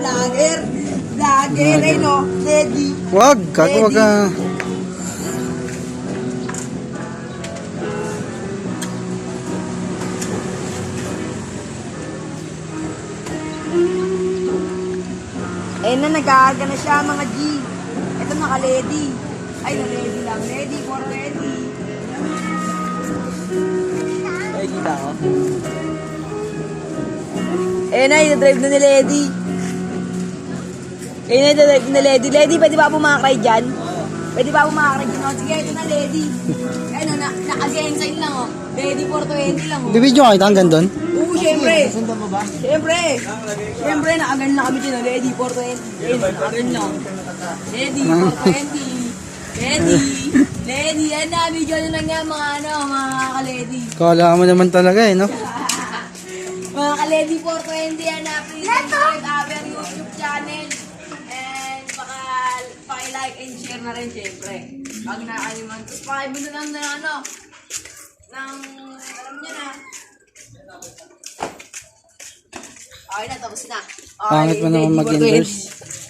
vlogger. Vlogger, eh, no? Ready. Wag, gago, wag ka. Eh na, nag-aaga na siya mga G. Ito naka-ready. Ay, na-ready lang. Ready for ready. Ay, kita ko. Eh na, ina-drive na ni Lady. Eh na, ina-drive na Lady. Lady, pwede ba pumakray dyan? Pwede ba pumakray dyan? Oh, sige, ito na Lady. Ano, naka-gang sign lang oh. Ready for 20 lang oh. Bibidyo ka kita hanggang doon? Oo, syempre. Sundan mo ba? Syempre. Syempre, nakagan na kami dyan. Ready for 20. Nakagan na. Ready for 20. Ready. Ready. Yan na, video na lang nga mga mga ka-lady. Kala mo naman talaga eh, no? Mga ka-lady for 20 yan na. Please subscribe our YouTube channel. And paki-like and share na rin syempre. Pag nakaliman. Tapos pakibili lang na alam niya na. Okay na, tapos na. Okay, Pangit mo naman ready for mag-endorse. 20.